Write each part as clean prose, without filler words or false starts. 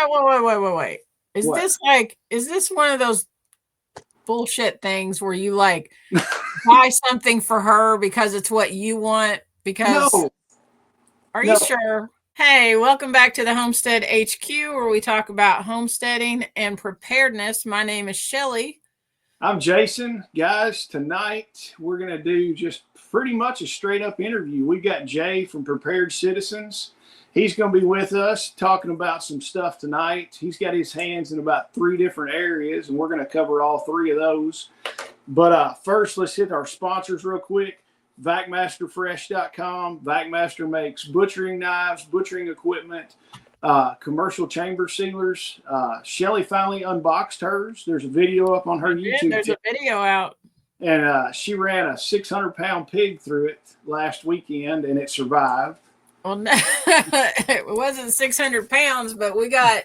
wait. What? Is this one of those bullshit things where you like buy something for her because it's what you want? Because No. Are you sure? Hey, welcome back to the Homestead HQ, where we talk about homesteading and preparedness. My name is Shelly. I'm Jason. Guys, tonight we're going to do just pretty much a straight up interview. We got Jay from Prepared Citizens. He's going to be with us talking about some stuff tonight. He's got his hands in about 3 different areas, and we're going to cover all 3 of those. But first, let's hit our sponsors real quick. VacMasterFresh.com. VacMaster makes butchering knives, butchering equipment, commercial chamber sealers. Shelly finally unboxed hers. There's a video up on her YouTube. There's a video out. And she ran a 600-pound pig through it last weekend, and it survived. Well, no, it wasn't 600 pounds, but we got,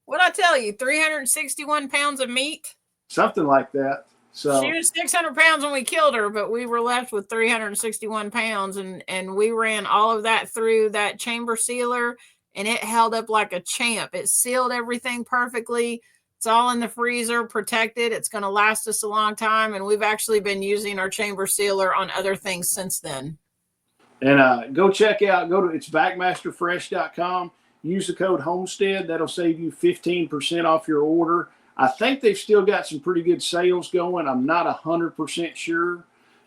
what'd I tell you, 361 pounds of meat? Something like that. So she was 600 pounds when we killed her, but we were left with 361 pounds, and we ran all of that through that chamber sealer, and it held up like a champ. It sealed everything perfectly. It's all in the freezer, protected. It's going to last us a long time, and we've actually been using our chamber sealer on other things since then. And go check out, it's VacMasterFresh.com. Use the code Homestead. That'll save you 15% off your order. I think they've still got some pretty good sales going. I'm not 100% sure.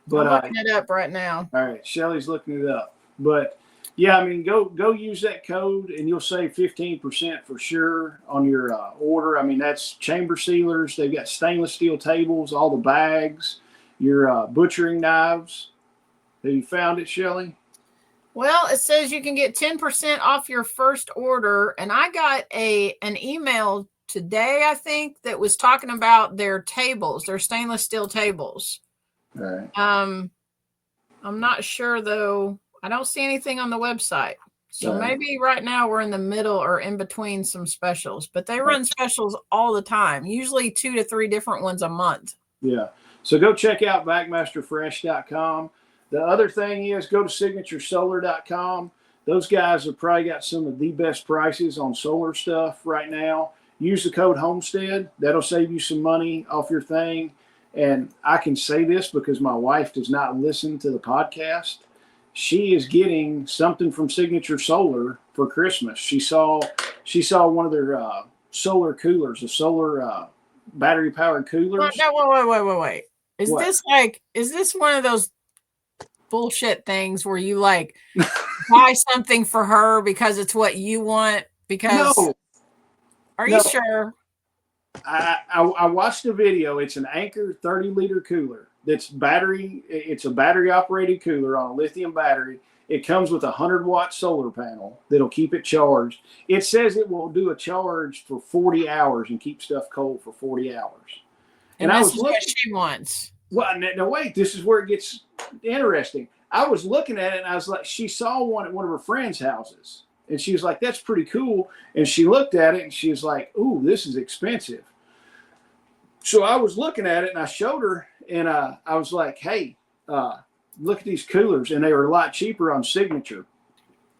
But I'm looking it up right now. All right, Shelly's looking it up. But yeah, I mean, go use that code and you'll save 15% for sure on your order. I mean, that's chamber sealers. They've got stainless steel tables, all the bags, your butchering knives. Have you found it, Shelly? Well, it says you can get 10% off your first order. And I got an email today, I think, that was talking about their tables, their stainless steel tables. All right. I'm not sure, though. I don't see anything on the website. So maybe right now we're in the middle or in between some specials. But they run specials all the time, usually 2 to 3 different ones a month. Yeah. So go check out VacMasterFresh.com. The other thing is go to SignatureSolar.com. Those guys have probably got some of the best prices on solar stuff right now. Use the code Homestead. That'll save you some money off your thing. And I can say this because my wife does not listen to the podcast. She is getting something from Signature Solar for Christmas. She saw one of their solar coolers, the solar battery powered coolers. Wait. Is this one of those bullshit things where you like buy something for her because it's what you want? Because Are you sure? I watched the video. It's an Anchor 30-liter cooler. It's a battery operated cooler on a lithium battery. It comes with a 100-watt solar panel that'll keep it charged. It says it will do a charge for 40 hours and keep stuff cold for 40 hours. And this is what she wants. Well, no, wait. This is where it gets interesting. I was looking at it, and I was like, she saw one at one of her friends' houses. And she was like, that's pretty cool. And she looked at it, and she was like, ooh, this is expensive. So I was looking at it, and I showed her, and I was like, hey, look at these coolers. And they were a lot cheaper on Signature.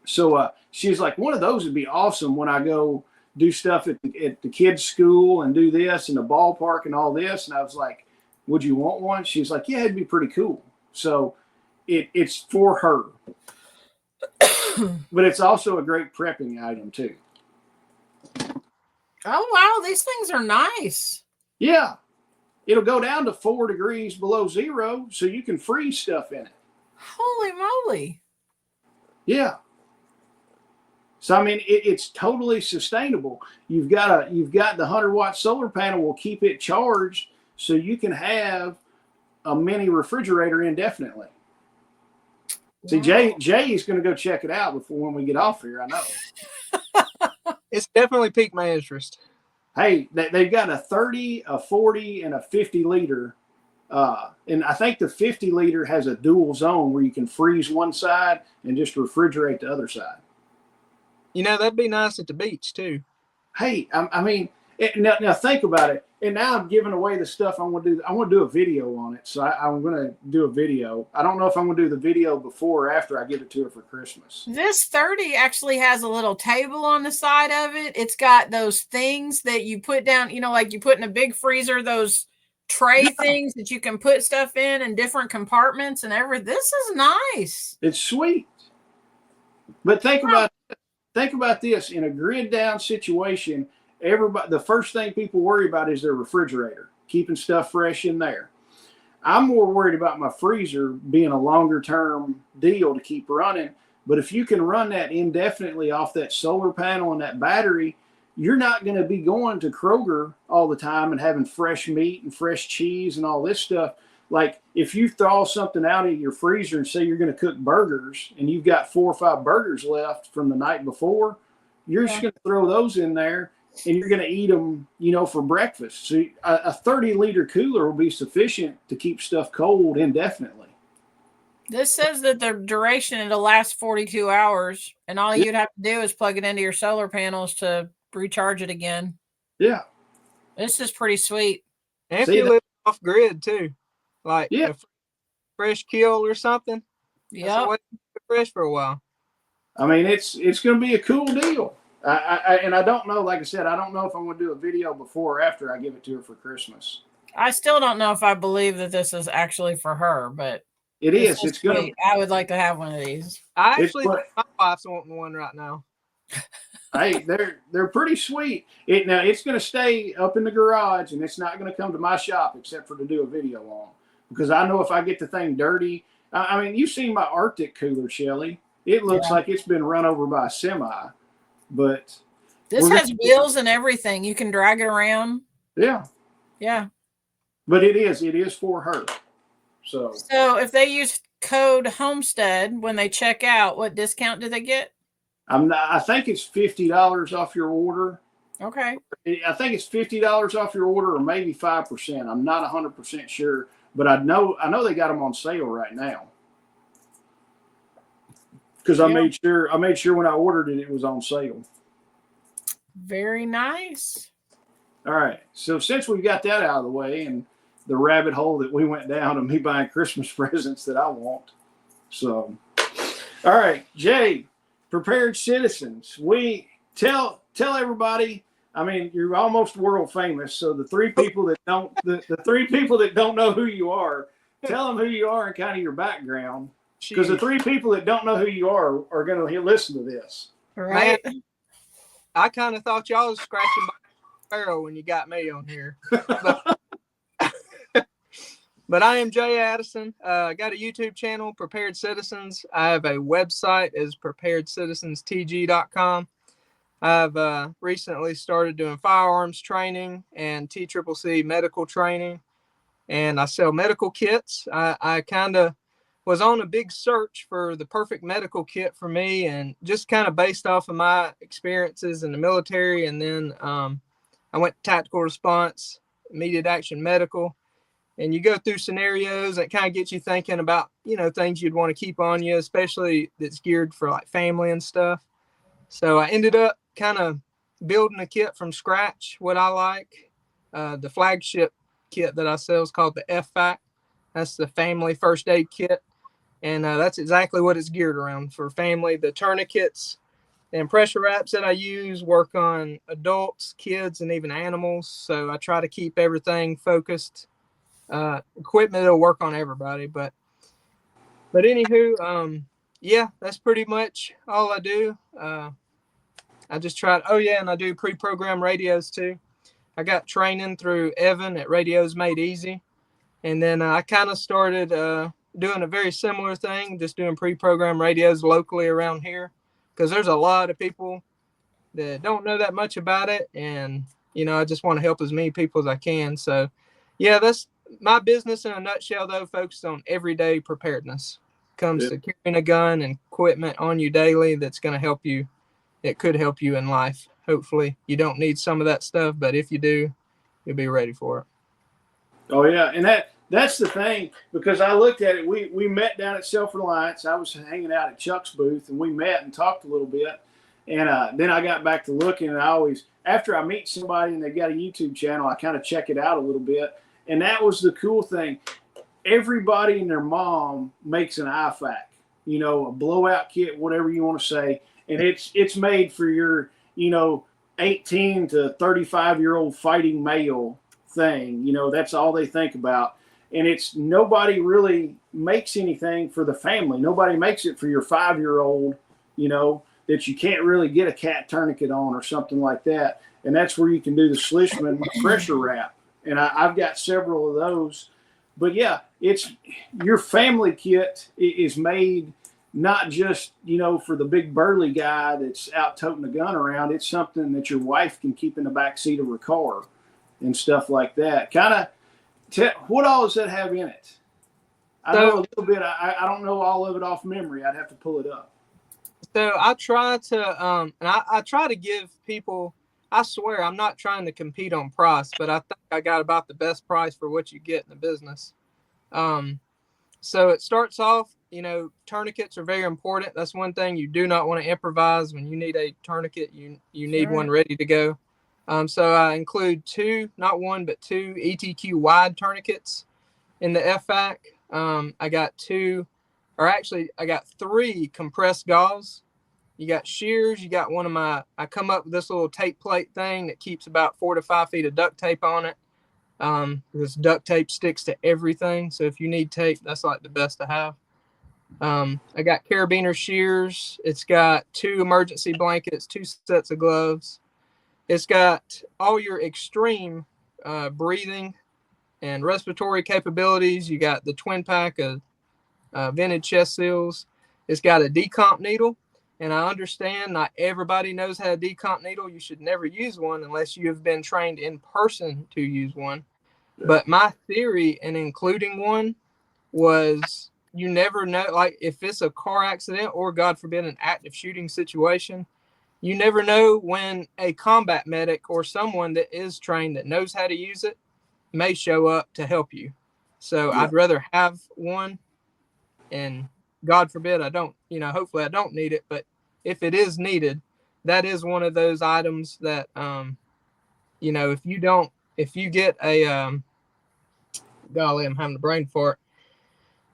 So she was like, one of those would be awesome when I go do stuff at the kids' school and do this and the ballpark and all this. And I was like, would you want one? She's like, yeah, it'd be pretty cool. So it's for her. But it's also a great prepping item, too. Oh, wow. These things are nice. Yeah. It'll go down to 4 degrees below zero, so you can freeze stuff in it. Holy moly. Yeah. So, I mean, it's totally sustainable. You've got the 100-watt solar panel will keep it charged so you can have a mini refrigerator indefinitely. See, Jay is going to go check it out before when we get off here, I know. It's definitely piqued my interest. Hey, they've got a 30, a 40, and a 50-liter. And I think the 50-liter has a dual zone where you can freeze one side and just refrigerate the other side. You know, that'd be nice at the beach, too. Hey, I mean, Now think about it. And now I'm giving away the stuff I want to do. I want to do a video on it. So I'm going to do a video. I don't know if I'm going to do the video before or after I give it to her for Christmas. This 30 actually has a little table on the side of it. It's got those things that you put down, like you put in a big freezer, those tray things that you can put stuff in different compartments and everything. This is nice. It's sweet. But think about this. In a grid down situation, the first thing people worry about is their refrigerator, keeping stuff fresh in there. I'm more worried about my freezer being a longer term deal to keep running. But if you can run that indefinitely off that solar panel and that battery, you're not going to be going to Kroger all the time and having fresh meat and fresh cheese and all this stuff. Like if you throw something out of your freezer and say you're going to cook burgers and you've got 4 or 5 burgers left from the night before, you're just going to throw those in there and you're going to eat them, for breakfast. So a 30-liter cooler will be sufficient to keep stuff cold indefinitely. This says that the duration, it'll last 42 hours, and all you'd have to do is plug it into your solar panels to recharge it again. Yeah. This is pretty sweet. And if you live off grid too, like a fresh kill or something. Yeah. Fresh for a while. I mean, it's going to be a cool deal. And I don't know, like I said, I don't know if I'm going to do a video before or after I give it to her for Christmas. I still don't know if I believe that this is actually for her, but it is. It's good. I would like to have one of these. I actually think my wife's wanting one right now. Hey, they're pretty sweet. It's going to stay up in the garage, and it's not going to come to my shop except for to do a video on. Because I know if I get the thing dirty, I mean, you've seen my Arctic cooler, Shelly. It looks like it's been run over by a semi, but this has wheels and everything. You can drag it around. Yeah. Yeah. But it is for her. So if they use code Homestead when they check out, what discount do they get? I think it's $50 off your order. Okay. I think it's $50 off your order, or maybe 5%. I'm not 100% sure, but I know they got them on sale right now. Because I made sure when I ordered it, it was on sale. Very nice. All right. So since we got that out of the way and the rabbit hole that we went down of me buying Christmas presents that I want. So, all right, Jay, Prepared Citizens. We tell everybody. I mean, you're almost world famous. So the three people that don't know who you are, tell them who you are and kind of your background. Because the three people that don't know who you are going to listen to this. Right. I kind of thought y'all was scratching my sparrow when you got me on here. But I am Jay Addison. I got a YouTube channel, Prepared Citizens. I have a website, is preparedcitizenstg.com. I've recently started doing firearms training and TCCC medical training, and I sell medical kits. I kind of was on a big search for the perfect medical kit for me, and just kind of based off of my experiences in the military. And then I went to tactical response, immediate action medical. And you go through scenarios that kind of get you thinking about, things you'd want to keep on you, especially that's geared for like family and stuff. So I ended up kind of building a kit from scratch. What I like, the flagship kit that I sell is called the FFAC. That's the family first aid kit. And that's exactly what it's geared around for family. The tourniquets and pressure wraps that I use work on adults, kids, and even animals. So I try to keep everything focused. Equipment that'll work on everybody, but anywho, that's pretty much all I do. I just tried. And I do pre-programmed radios too. I got training through Evan at Radios Made Easy, and then I kind of started doing a very similar thing, just doing pre-programmed radios locally around here, because there's a lot of people that don't know that much about it, and I just want to help as many people as I can. So that's my business in a nutshell, though, focused on everyday preparedness. Comes to carrying a gun and equipment on you daily that's going to help you. It could help you in life. Hopefully, you don't need some of that stuff, but if you do, you'll be ready for it. Oh, yeah. And that's the thing, because I looked at it. We met down at Self-Reliance. I was hanging out at Chuck's booth, and we met and talked a little bit. And then I got back to looking, and I always, after I meet somebody and they've got a YouTube channel, I kind of check it out a little bit. And that was the cool thing. Everybody and their mom makes an IFAC, you know, a blowout kit, whatever you want to say. And it's made for your, you know, 18 to 35-year-old fighting male thing. You know, that's all they think about. And it's, nobody really makes anything for the family. Nobody makes it for your 5-year-old, you know, that you can't really get a cat tourniquet on or something like that. And that's where you can do the Schlissman pressure wrap. And I've got several of those. But yeah, it's, your family kit is made not just, you know, for the big burly guy that's out toting a gun around. It's something that your wife can keep in the back seat of her car and stuff like that. Kind of, what all does that have in it? I know a little bit. I don't know all of it off memory. I'd have to pull it up. So I try to, and I try to give people, I swear I'm not trying to compete on price, but I think I got about the best price for what you get in the business. So it starts off, you know, tourniquets are very important. That's one thing you do not want to improvise. When you need a tourniquet, you need one ready to go. So I include not one, but two ETQ wide tourniquets in the FAC. I got I got 3 compressed gauze. You got shears. You got I come up with this little tape plate thing that keeps about 4 to 5 feet of duct tape on it. This duct tape sticks to everything. So if you need tape, that's like the best to have. I got carabiner shears. It's got 2 emergency blankets, 2 sets of gloves. It's got all your extreme breathing and respiratory capabilities. You got the twin pack of vented chest seals. It's got a decomp needle. And I understand not everybody knows how to decomp needle. You should never use one unless you have been trained in person to use one. Yeah. But my theory in including one was, you never know, like if it's a car accident or God forbid an active shooting situation, you never know when a combat medic or someone that is trained that knows how to use it may show up to help you. So yeah. I'd rather have one, and God forbid I don't, you know, hopefully I don't need it. But if it is needed, that is one of those items that, you know, if you get a, golly, I'm having a brain fart.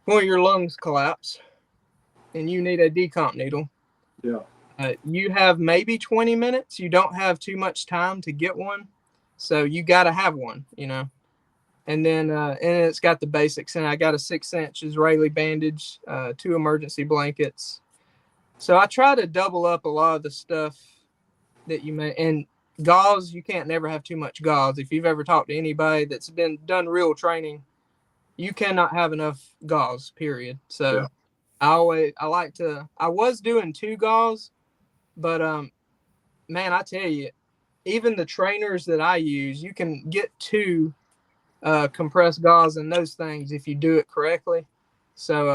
One of your lungs collapse and you need a decomp needle. Yeah. You have maybe 20 minutes. You don't have too much time to get one. So you got to have one, you know. And then and it's got the basics. And I got a 6-inch Israeli bandage, 2 emergency blankets. So I try to double up a lot of the stuff that you may. And gauze, you can't never have too much gauze. If you've ever talked to anybody that's done real training, you cannot have enough gauze, period. So yeah. I was doing 2 gauze, but man, I tell you, even the trainers that I use, you can get 2 compressed gauze in those things if you do it correctly. So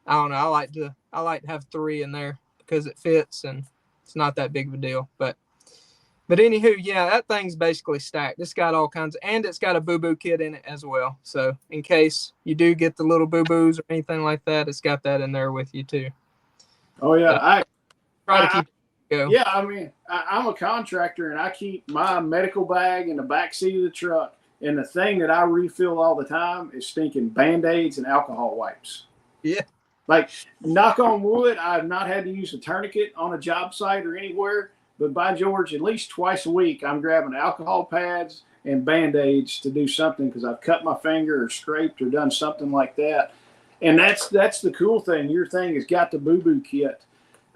I don't know. I like to have 3 in there because it fits and it's not that big of a deal. But anywho, yeah, that thing's basically stacked. It's got all kinds and it's got a boo-boo kit in it as well. So in case you do get the little boo-boos or anything like that, it's got that in there with you too. Oh yeah, I try to keep it going. Yeah, I mean, I'm a contractor and I keep my medical bag in the back seat of the truck. And the thing that I refill all the time is stinking Band-Aids and alcohol wipes. Yeah. Like, knock on wood, I've not had to use a tourniquet on a job site or anywhere. But by George, at least twice a week, I'm grabbing alcohol pads and Band-Aids to do something because I've cut my finger or scraped or done something like that. And that's the cool thing. Your thing has got the boo-boo kit.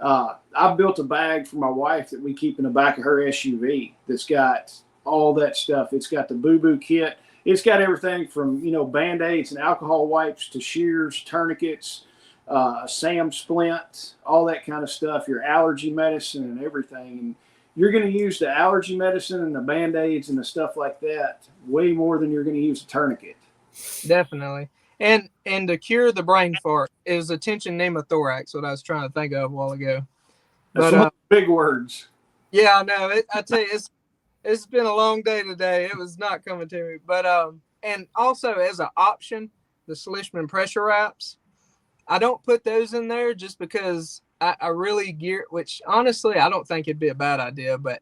I've built a bag for my wife that we keep in the back of her SUV that's got all that stuff. It's got the boo-boo kit. It's got everything from, you know, Band-Aids and alcohol wipes to shears, tourniquets, SAM splint, all that kind of stuff, your allergy medicine and everything. And you're going to use the allergy medicine and the Band-Aids and the stuff like that way more than you're going to use a tourniquet. Definitely. And to cure the brain fart is a tension pneumothorax, what I was trying to think of a while ago. That's some big words. Yeah, I know. I tell you, it's been a long day today. It was not coming to me. But and also as an option, the Schlissman pressure wraps, I don't put those in there just because I really gear, which honestly, I don't think it'd be a bad idea, but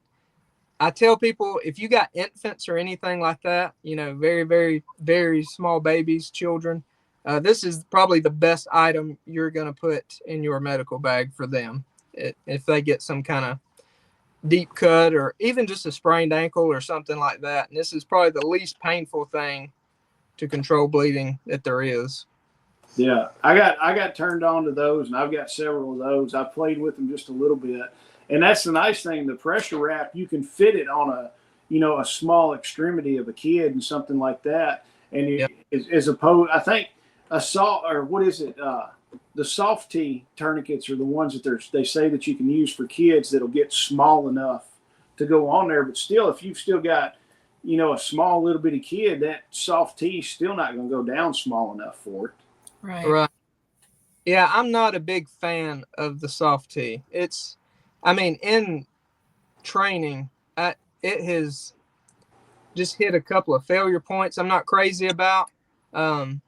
I tell people if you got infants or anything like that, very, very, very small babies, children, this is probably the best item you're going to put in your medical bag for them. If they get some kind of deep cut or even just a sprained ankle or something like that. And this is probably the least painful thing to control bleeding that there is. Yeah, I got turned on to those, and I've got several of those. I played with them just a little bit, and that's the nice thing. The pressure wrap, you can fit it on a small extremity of a kid and something like that. And Yep. as opposed, I think the soft T tourniquets are the ones that they say that you can use for kids that'll get small enough to go on there. But still, if you've still got a small little bitty kid, that soft T is still not going to go down small enough for it. Right. Yeah, I'm not a big fan of the soft T. In training, it has just hit a couple of failure points I'm not crazy about. I'd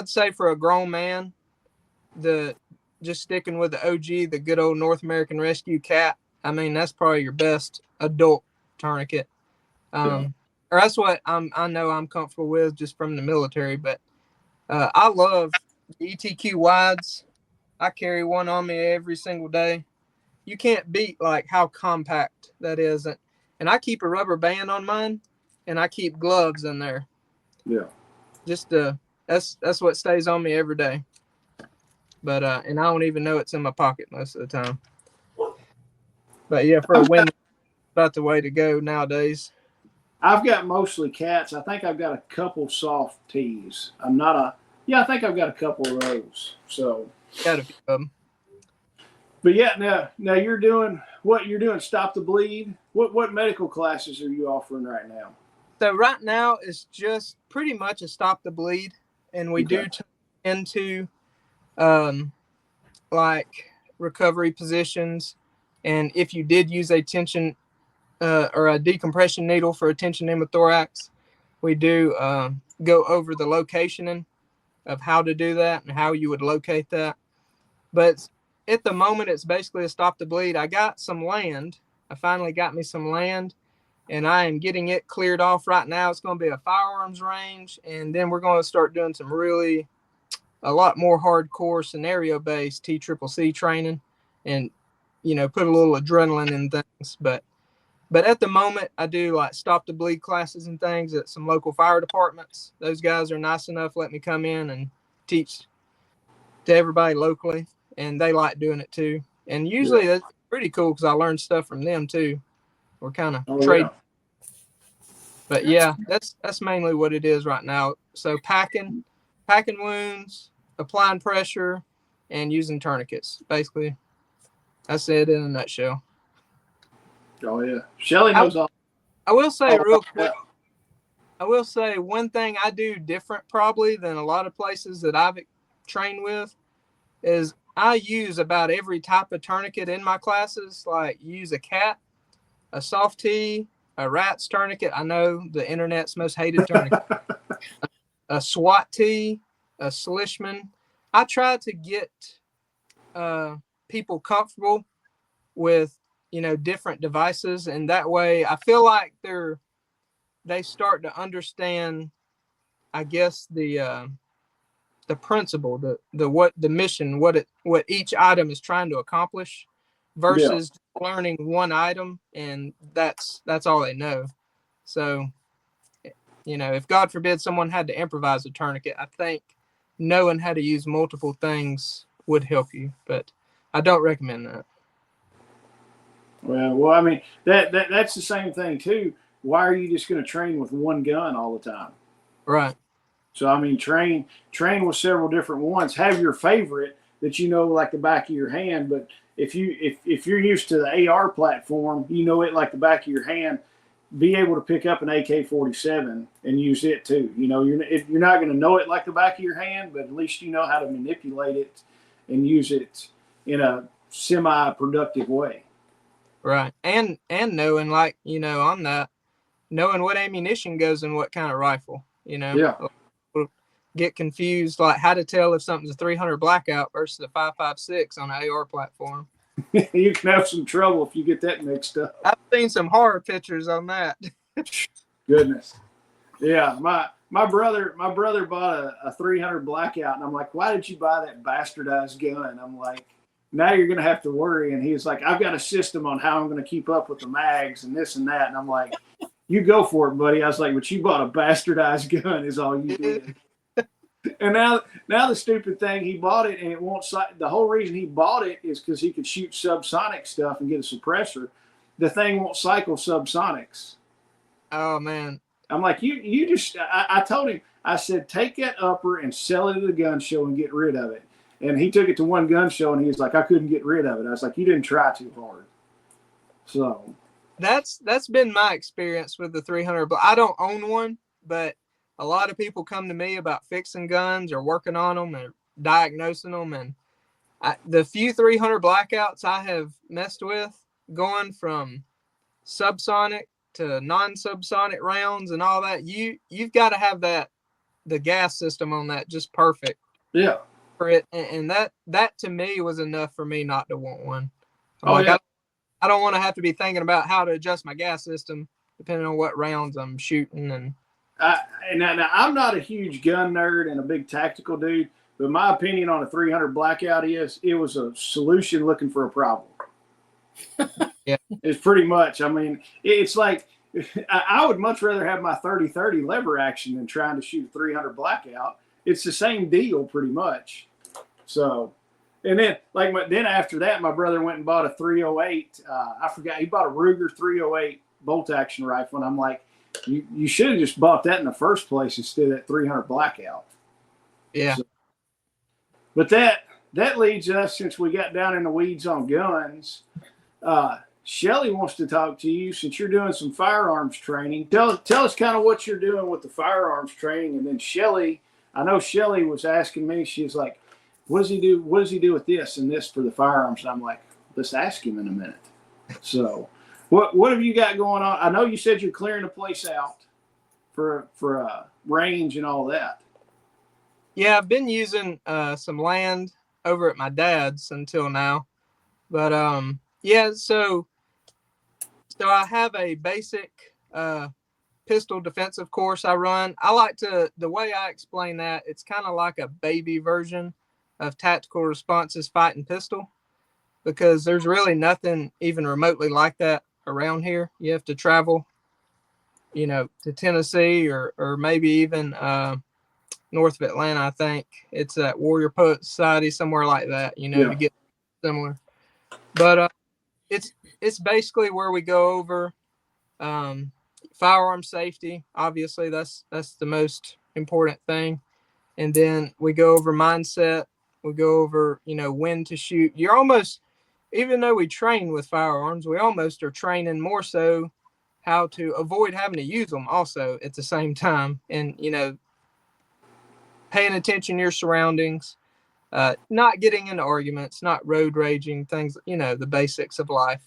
say for a grown man, just sticking with the OG, the good old North American Rescue Cat, that's probably your best adult tourniquet. Or that's what I know I'm comfortable with just from the military, but I love the ETQ wides. I carry one on me every single day. You can't beat like how compact that is. And I keep a rubber band on mine, and I keep gloves in there. Yeah. Just that's what stays on me every day. But and I don't even know it's in my pocket most of the time. But yeah, for a win, about the way to go nowadays. I've got mostly cats. I think I've got a couple soft tees. I think I've got a couple of those. So Got a few of them. But yeah, now you're doing Stop the Bleed. What medical classes are you offering right now? So right now it's just pretty much a Stop the Bleed, and we do turn into like recovery positions. And if you did use a tension or a decompression needle for a tension pneumothorax, we do go over the locationing of how to do that and how you would locate that. But at the moment, it's basically a Stop the Bleed. I got some land. I finally got me some land, and I am getting it cleared off right now. It's going to be a firearms range, and then we're going to start doing a lot more hardcore scenario-based TCCC training and, put a little adrenaline in things. But at the moment, I do like Stop the Bleed classes and things at some local fire departments. Those guys are nice enough to let me come in and teach to everybody locally, and they like doing it too. And usually that's pretty cool because I learned stuff from them too. We're kind of trading. Yeah. But yeah, that's mainly what it is right now. So packing wounds, applying pressure, and using tourniquets. Basically, that's it in a nutshell. Oh yeah, Shelly knows all. I will say real quick. I will say one thing I do different probably than a lot of places that I've trained with is I use about every type of tourniquet in my classes. Like use a cat, a soft T, a rat's tourniquet. I know the internet's most hated tourniquet. A SWAT T, a Slishman. I try to get people comfortable with different devices, and that way I feel like they start to understand, I guess, the principle, the mission, what each item is trying to accomplish, versus learning one item and that's all they know. So, if God forbid someone had to improvise a tourniquet, I think knowing how to use multiple things would help you, but I don't recommend that. Well, I mean that's the same thing too. Why are you just going to train with one gun all the time? Right. So I mean, train with several different ones. Have your favorite that like the back of your hand. But if you're used to the AR platform, it like the back of your hand. Be able to pick up an AK-47 and use it too. You're not going to know it like the back of your hand, but at least you know how to manipulate it and use it in a semi-productive way. Right. And knowing on that, knowing what ammunition goes in what kind of rifle, Yeah. get confused, like how to tell if something's a 300 blackout versus a 5.56 on an AR platform. You can have some trouble if you get that mixed up. I've seen some horror pictures on that. Goodness. Yeah, my brother bought a 300 blackout, and I'm like, why did you buy that bastardized gun? I'm like, now you're gonna have to worry. And he's like, I've got a system on how I'm gonna keep up with the mags and this and that. And I'm like, you go for it, buddy. I was like, but you bought a bastardized gun is all you did. And now the stupid thing, he bought it and it won't. The whole reason he bought it is because he could shoot subsonic stuff and get a suppressor. The thing won't cycle subsonics. Oh man. I'm like, you just. I told him. I said, take that upper and sell it at the gun show and get rid of it. And he took it to one gun show and he was like, I couldn't get rid of it. I was like, you didn't try too hard. So that's been my experience with the 300. But I don't own one, but a lot of people come to me about fixing guns or working on them or diagnosing them. And the few 300 blackouts I have messed with, going from subsonic to non-subsonic rounds and all that, you've got to have the gas system on that just perfect. Yeah. For it, and that to me was enough for me not to want one. Yeah. I don't want to have to be thinking about how to adjust my gas system depending on what rounds I'm shooting. And now I'm not a huge gun nerd and a big tactical dude, but my opinion on a 300 blackout is it was a solution looking for a problem. Yeah, it's pretty much. I mean, it's like I would much rather have my 30-30 lever action than trying to shoot a 300 blackout. It's the same deal, pretty much. So, and then then after that, my brother went and bought a 308. I forgot, he bought a Ruger 308 bolt action rifle, and I'm like, you should have just bought that in the first place instead of that 300 blackout. Yeah. So, but that leads us, since we got down in the weeds on guns. Shelly wants to talk to you since you're doing some firearms training. Tell us kind of what you're doing with the firearms training, and then Shelly. I know Shelly was asking me. She's like, "What does he do? What does he do with this and this for the firearms?" And I'm like, "Let's ask him in a minute." So, what have you got going on? I know you said you're clearing the place out for range and all that. Yeah, I've been using some land over at my dad's until now, but yeah. So I have a basic pistol defensive course I run. I like to, the way I explain that, it's kind of like a baby version of tactical responses fighting pistol, because there's really nothing even remotely like that around here. You have to travel, to Tennessee or maybe even north of Atlanta. I think it's at Warrior Poet Society, somewhere like that, to get similar. But it's basically where we go over firearm safety. Obviously, that's the most important thing. And then we go over mindset. We go over, when to shoot. You're almost, even though we train with firearms, we almost are training more so how to avoid having to use them also at the same time. And, paying attention to your surroundings, not getting into arguments, not road raging, things, the basics of life.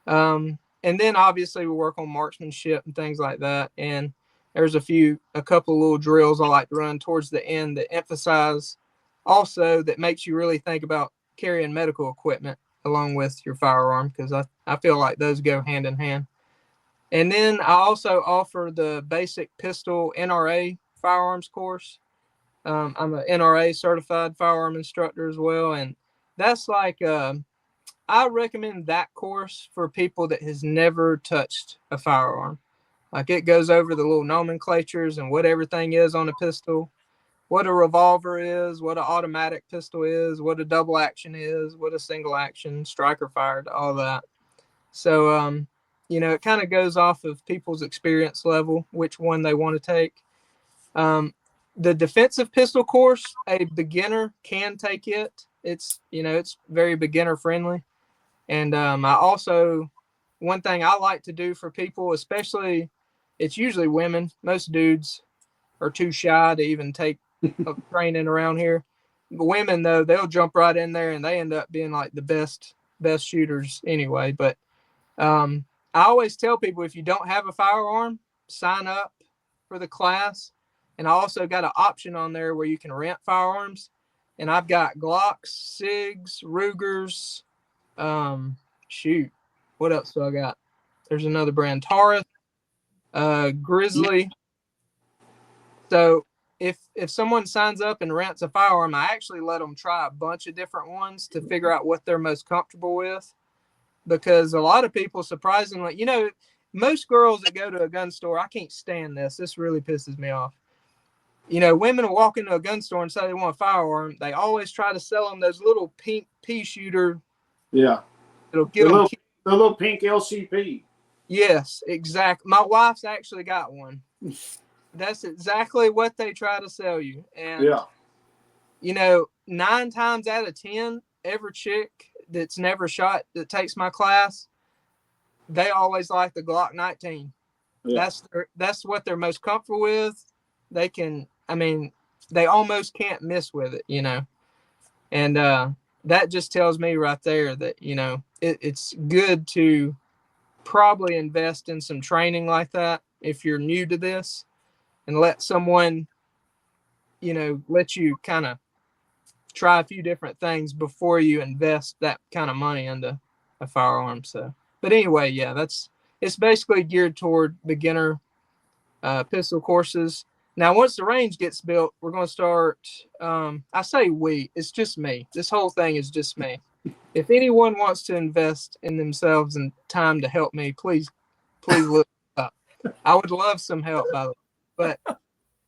And then obviously we work on marksmanship and things like that. And there's a couple little drills I like to run towards the end that emphasize also that makes you really think about carrying medical equipment along with your firearm, because I feel like those go hand in hand. And then I also offer the basic pistol NRA firearms course. I'm an NRA certified firearm instructor as well. And that's like, I recommend that course for people that has never touched a firearm. Like, it goes over the little nomenclatures and what everything is on a pistol, what a revolver is, what an automatic pistol is, what a double action is, what a single action, striker fired, all that. So, it kind of goes off of people's experience level, which one they want to take. The defensive pistol course, a beginner can take it. It's very beginner friendly. And I also, one thing I like to do for people, especially, it's usually women. Most dudes are too shy to even take training around here. But women, though, they'll jump right in there and they end up being like the best shooters anyway. But I always tell people, if you don't have a firearm, sign up for the class. And I also got an option on there where you can rent firearms. And I've got Glocks, SIGs, Rugers. What else do I got? There's another brand, Taurus, Grizzly. So if someone signs up and rents a firearm, I actually let them try a bunch of different ones to figure out what they're most comfortable with. Because a lot of people, surprisingly, most girls that go to a gun store, I can't stand this. This really pisses me off. Women will walk into a gun store and say they want a firearm. They always try to sell them those little pink pea shooter. Yeah. It'll get them. The little pink LCP. Yes, exactly. My wife's actually got one. That's exactly what they try to sell you. And, 9 times out of 10, every chick that's never shot that takes my class, they always like the Glock 19. Yeah. That's what they're most comfortable with. They almost can't miss with it, and that just tells me right there that, it's good to probably invest in some training like that if you're new to this, and let someone, let you kind of try a few different things before you invest that kind of money into a firearm. So, but anyway, yeah, it's basically geared toward beginner pistol courses. Now, once the range gets built, we're going to start. I say it's just me. This whole thing is just me. If anyone wants to invest in themselves and time to help me, please look up. I would love some help, by the way. But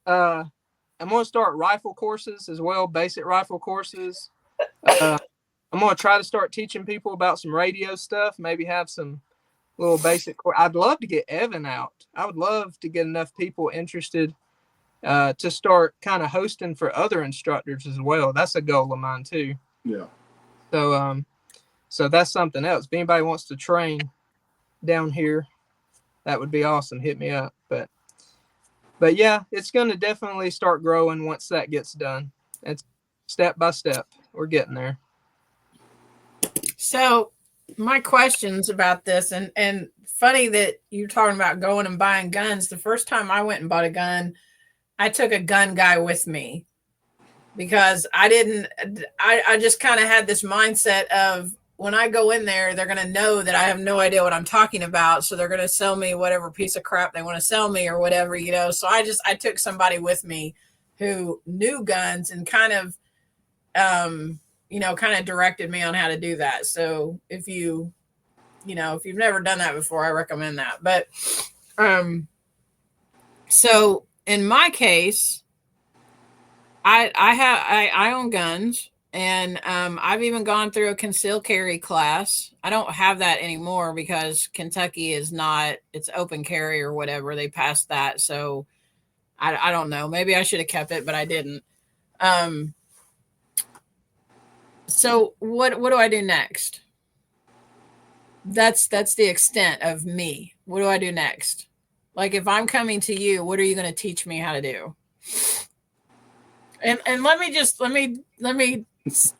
I'm going to start rifle courses as well, basic rifle courses. I'm going to try to start teaching people about some radio stuff, maybe have some little basic. I'd love to get Evan out. I would love to get enough people interested to start kind of hosting for other instructors as well. That's a goal of mine too. Yeah. So that's something else. If anybody wants to train down here, that would be awesome. Hit me up. But yeah, it's going to definitely start growing once that gets done. It's step by step. We're getting there. So my questions about this, and funny that you're talking about going and buying guns. The first time I went and bought a gun, I took a gun guy with me because I just kind of had this mindset of, when I go in there, they're going to know that I have no idea what I'm talking about. So they're going to sell me whatever piece of crap they want to sell me or whatever, So I took somebody with me who knew guns and kind of directed me on how to do that. So if you've never done that before, I recommend that. But, so in my case, I own guns, and I've even gone through a concealed carry class. I don't have that anymore because Kentucky is not, it's open carry or whatever. They passed that. So I don't know. Maybe I should have kept it, but I didn't. So what do I do next? That's the extent of me. What do I do next? Like, if I'm coming to you, what are you going to teach me how to do? And let me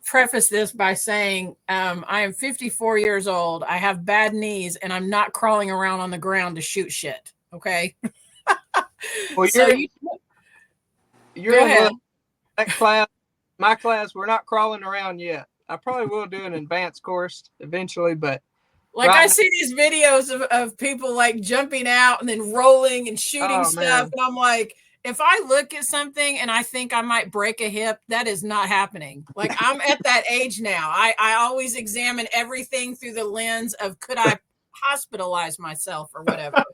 preface this by saying, I am 54 years old. I have bad knees, and I'm not crawling around on the ground to shoot shit. Okay. Well, so you're in that class. My class, we're not crawling around yet. I probably will do an advanced course eventually, but I see these videos of people like jumping out and then rolling and shooting stuff. Man. And I'm like, if I look at something and I think I might break a hip, that is not happening. Like, I'm at that age now. I always examine everything through the lens of, could I hospitalize myself or whatever?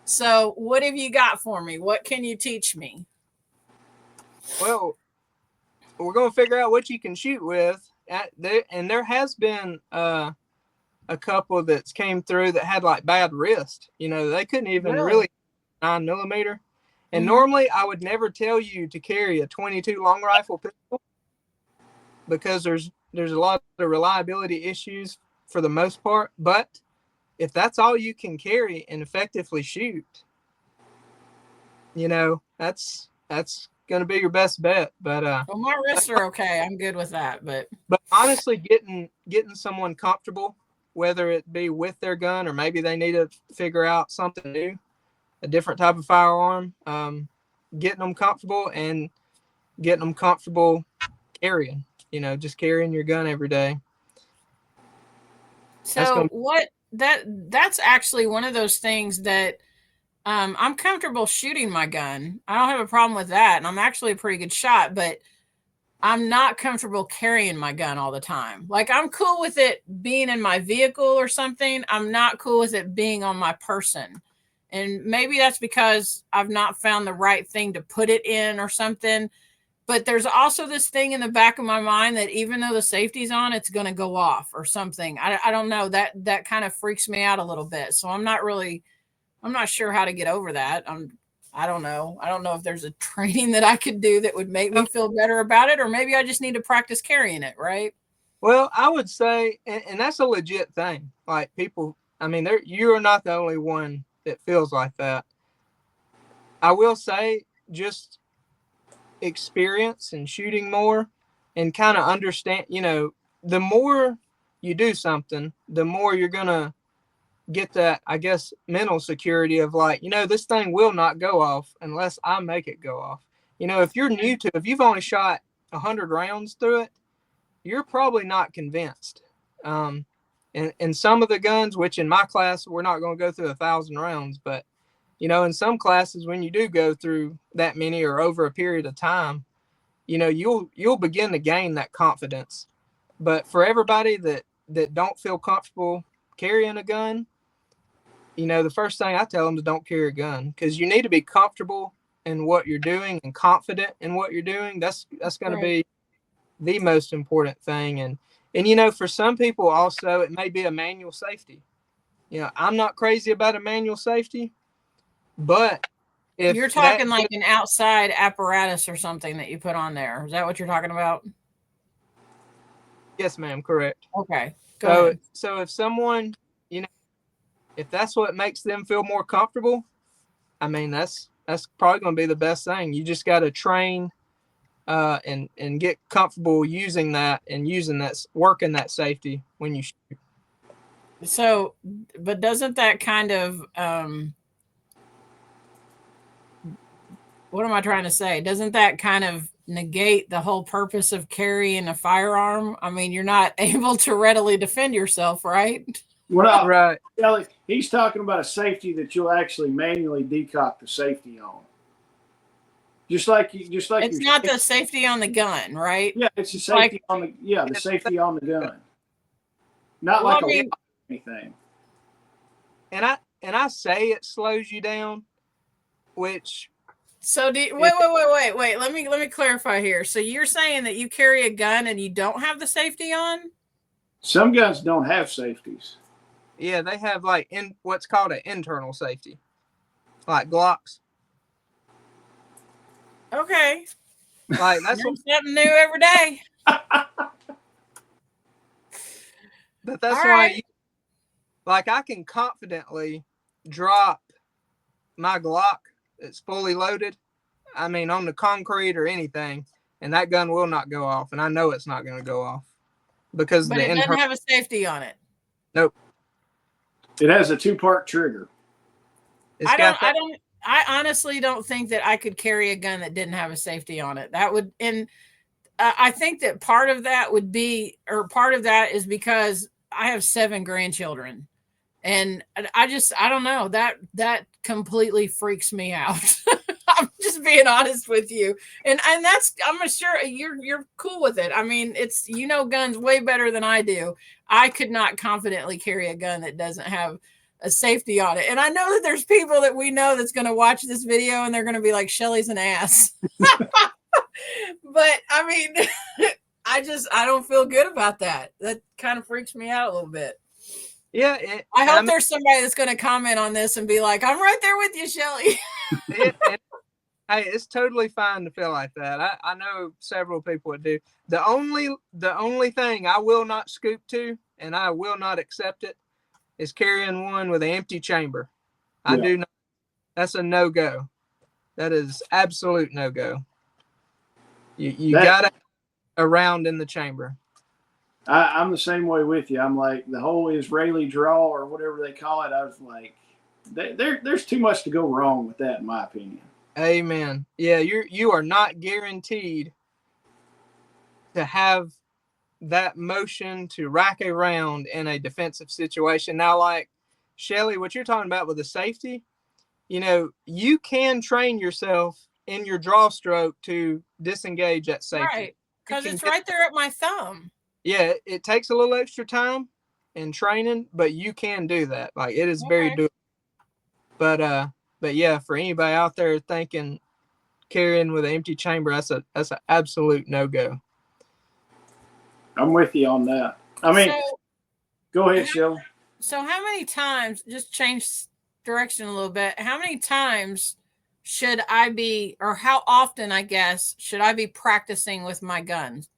So what have you got for me? What can you teach me? Well, we're going to figure out what you can shoot with. And there has been a couple that's came through that had like bad wrist. They couldn't even really 9mm. And normally I would never tell you to carry a 22 long rifle pistol because there's a lot of reliability issues for the most part. But if that's all you can carry and effectively shoot, that's going to be your best bet. But well, my wrists are okay. I'm good with that. But honestly, getting someone comfortable, whether it be with their gun or maybe they need to figure out something new, a different type of firearm, getting them comfortable and getting them comfortable carrying, just carrying your gun every day. So that's actually one of those things that I'm comfortable shooting my gun. I don't have a problem with that. And I'm actually a pretty good shot, but I'm not comfortable carrying my gun all the time. Like, I'm cool with it being in my vehicle or something. I'm not cool with it being on my person. And maybe that's because I've not found the right thing to put it in or something. But there's also this thing in the back of my mind that even though the safety's on, it's going to go off or something. I don't know. That kind of freaks me out a little bit. So I'm not sure how to get over that. I don't know. I don't know if there's a training that I could do that would make me feel better about it, or maybe I just need to practice carrying it, right? Well, I would say, and that's a legit thing. Like, people, I mean, you're not the only one that feels like that. I will say, just experience and shooting more and kind of understand, the more you do something, the more you're going to get that, I guess, mental security of like, this thing will not go off unless I make it go off. If you've only shot 100 rounds through it, you're probably not convinced. And some of the guns, which in my class, we're not going to go through 1,000 rounds, but in some classes, when you do go through that many or over a period of time, you'll begin to gain that confidence. But for everybody that don't feel comfortable carrying a gun, the first thing I tell them is don't carry a gun, because you need to be comfortable in what you're doing and confident in what you're doing. That's going to be the most important thing. And for some people also, it may be a manual safety. I'm not crazy about a manual safety, but if you're talking like an outside apparatus or something that you put on there, is that what you're talking about? Yes, ma'am. Correct. Okay. Go ahead. So if someone, if that's what makes them feel more comfortable, I mean, that's probably going to be the best thing. You just got to train and get comfortable using that and working that safety when you shoot. So, but doesn't that kind of, what am I trying to say? Doesn't that kind of negate the whole purpose of carrying a firearm? I mean, you're not able to readily defend yourself, right? Well, right. Kelly, he's talking about a safety that you'll actually manually decock the safety on. Just like it's not the safety on the gun, right? Yeah, it's the safety the safety on the gun. Not like anything. And I say it slows you down, which. So wait. Let me clarify here. So you're saying that you carry a gun and you don't have the safety on? Some guns don't have safeties. Yeah, they have what's called an internal safety, like Glocks. Okay. Like that's something new every day. But that's why, I can confidently drop my Glock that's fully loaded. I mean, on the concrete or anything, and that gun will not go off, and I know it's not going to go off because it doesn't have a safety on it. Nope. It has a 2-part trigger. I honestly don't think that I could carry a gun that didn't have a safety on it. That would, and I think that part of that is because I have 7 grandchildren, and I don't know, that completely freaks me out. I'm just being honest with you. And I'm sure you're cool with it. I mean, it's, guns way better than I do. I could not confidently carry a gun that doesn't have a safety on it. And I know that there's people that we know that's going to watch this video and they're going to be like, Shelly's an ass. But I mean, I don't feel good about that. That kind of freaks me out a little bit. Yeah. I hope there's somebody that's going to comment on this and be like, I'm right there with you, Shelly. Hey, it's totally fine to feel like that. I know several people that do. The only thing I will not scoop to, and I will not accept it, is carrying one with an empty chamber. I do not. That's a no-go. That is absolute no-go. You got a round in the chamber. I'm the same way with you. I'm like, the whole Israeli draw or whatever they call it, I was like, there's too much to go wrong with that, in my opinion. Amen. Yeah, you are not guaranteed to have that motion to rack around in a defensive situation. Now, like Shelly, what you're talking about with the safety, you can train yourself in your draw stroke to disengage that safety. Right. Because it's right there at my thumb. Yeah, it takes a little extra time and training, but you can do that. Like, it is very doable. But yeah, for anybody out there thinking carrying with an empty chamber, that's an absolute no-go. I'm with you on that. I mean, go ahead, Shelley. So how many times, just change direction a little bit, how many times should I be, or how often, I guess, should I be practicing with my guns?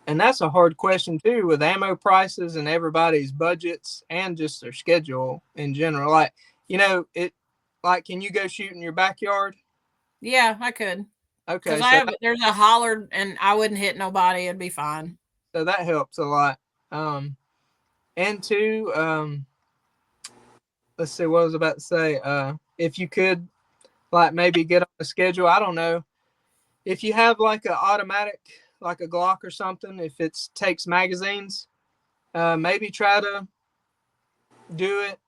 And that's a hard question too, with ammo prices and everybody's budgets and just their schedule in general. Like, can you go shoot in your backyard? Yeah, I could. Okay. Because there's a holler and I wouldn't hit nobody. It'd be fine. So that helps a lot. And two, let's see what I was about to say. If you could, like, maybe get on a schedule, I don't know. If you have like an automatic, like a Glock or something, if it takes magazines, maybe try to do it.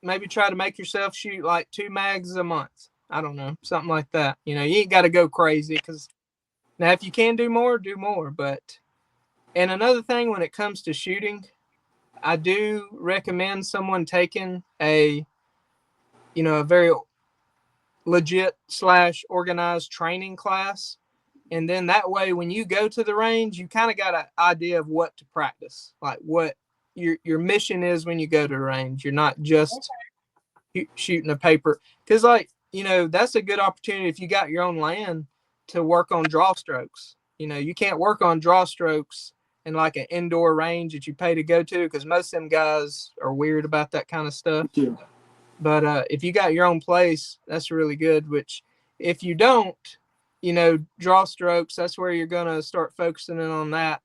Maybe try to make yourself shoot like 2 mags a month. I don't know, something like that. You ain't got to go crazy, because now if you can do more, do more. And another thing, when it comes to shooting, I do recommend someone taking a very legit / organized training class. And then that way, when you go to the range, you kind of got an idea of what to practice, like what your mission is when you go to the range. You're not just shooting a paper. Because, that's a good opportunity if you got your own land to work on draw strokes. You can't work on draw strokes in like an indoor range that you pay to go to, because most of them guys are weird about that kind of stuff. Yeah. But if you got your own place, that's really good. Which if you don't, draw strokes, that's where you're going to start focusing in on that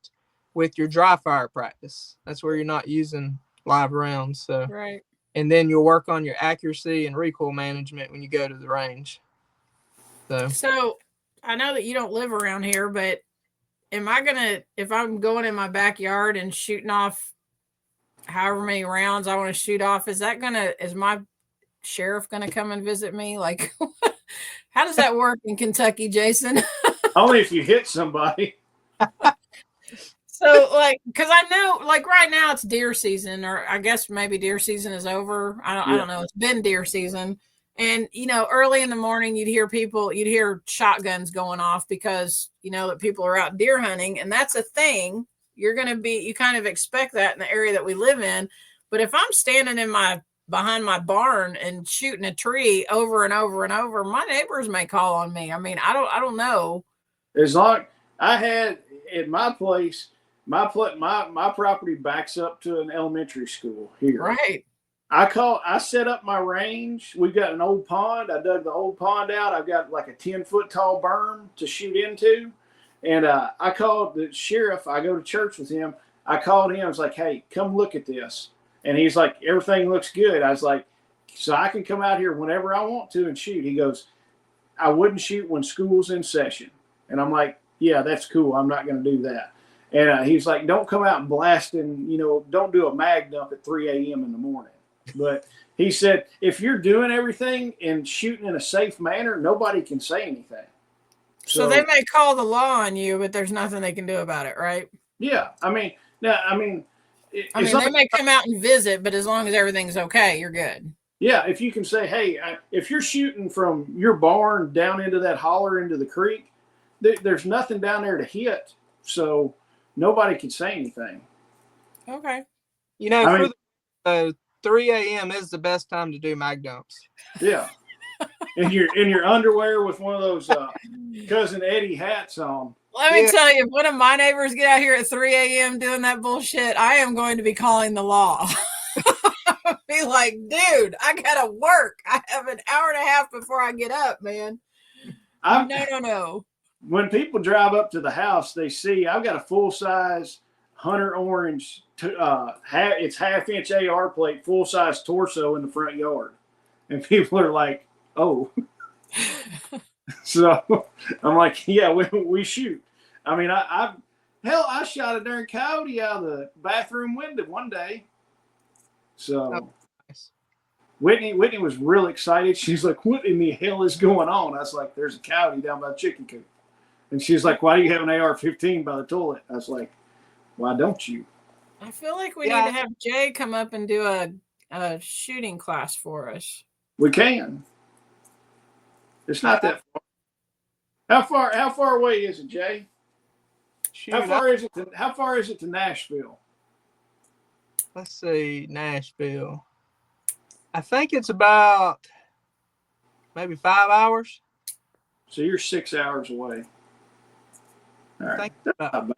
with your dry fire practice. That's where you're not using live rounds. So, right. And then you'll work on your accuracy and recoil management when you go to the range. So I know that you don't live around here, but if I'm going in my backyard and shooting off however many rounds I want to shoot off, is my sheriff going to come and visit me? Like, how does that work in Kentucky, Jason? Only if you hit somebody. So, because I know, right now it's deer season, or I guess maybe deer season is over. I don't know. It's been deer season. And, early in the morning, you'd hear shotguns going off because, that people are out deer hunting. And that's a thing. You kind of expect that in the area that we live in. But if I'm standing behind my barn and shooting a tree over and over and over, my neighbors may call on me. I mean, I don't know. As long I had at my place, my property backs up to an elementary school here. Right. I set up my range. We've got an old pond. I dug the old pond out. I've got like a 10-foot tall berm to shoot into. And I called the sheriff. I go to church with him. I called him. I was like, hey, come look at this. And he's like, everything looks good. I was like, so I can come out here whenever I want to and shoot. He goes, I wouldn't shoot when school's in session. And I'm like, yeah, that's cool. I'm not going to do that. And he's like, don't come out and blasting, don't do a mag dump at 3 a.m. in the morning. But he said, if you're doing everything and shooting in a safe manner, nobody can say anything. So they may call the law on you, but there's nothing they can do about it, right? Yeah. They may come out and visit, but as long as everything's okay, you're good. Yeah. If you can say, hey, if you're shooting from your barn down into that holler into the creek, there's nothing down there to hit. So nobody can say anything. Okay. For 3 a.m. is the best time to do mag dumps. Yeah. in your underwear with one of those Cousin Eddie hats on. Let me tell you, if one of my neighbors get out here at 3 a.m. doing that bullshit, I am going to be calling the law. Be like, dude, I gotta work. I have an hour and a half before I get up, man. No. When people drive up to the house, they see I've got a full-size Hunter Orange, it's half-inch AR plate, full-size torso in the front yard. And people are like, oh. So I'm like, yeah, we shoot. I mean, I shot a darn coyote out of the bathroom window one day. So Oh, nice. Whitney was real excited. She's like, what in the hell is going on? I was like, there's a coyote down by the chicken coop. And she's like, why do you have an AR-15 by the toilet? I was like, why don't you? I feel like we need to have Jay come up and do a shooting class for us. We can. It's not that far. How far away is it, Jay? Shoot, how far is it to Nashville? Let's see, Nashville. I think it's about maybe 5 hours. So you're 6 hours away. All right. All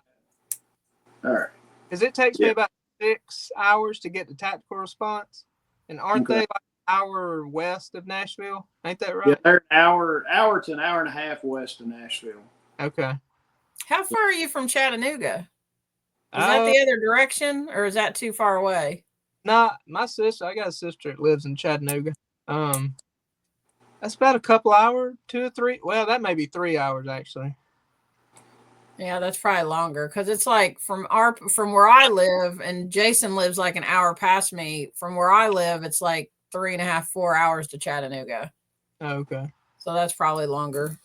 right. Because it takes me about 6 hours to get to tactical response. And aren't they like an hour west of Nashville? Ain't that right? Yeah, they're an hour to an hour and a half west of Nashville. Okay. How far are you from Chattanooga? Is that the other direction, or is that too far away? Nah, I got a sister that lives in Chattanooga. That's about a couple hours, 2 or 3. Well, that may be 3 hours actually. Yeah, that's probably longer because it's like from where I live, and Jason lives like an hour past me. From where I live, it's like 3.5, 4 hours to Chattanooga. Oh, okay. So that's probably longer.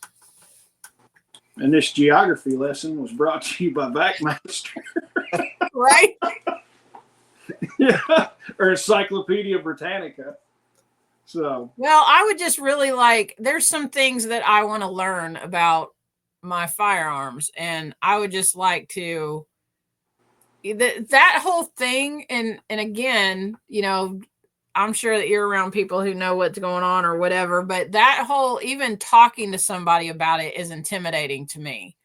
And this geography lesson was brought to you by Backmaster. Right? Yeah, or Encyclopedia Britannica. So, well, I would just really there's some things that I want to learn about my firearms, and I would just like to that whole thing. And again, I'm sure that you're around people who know what's going on or whatever, but that whole, even talking to somebody about it is intimidating to me.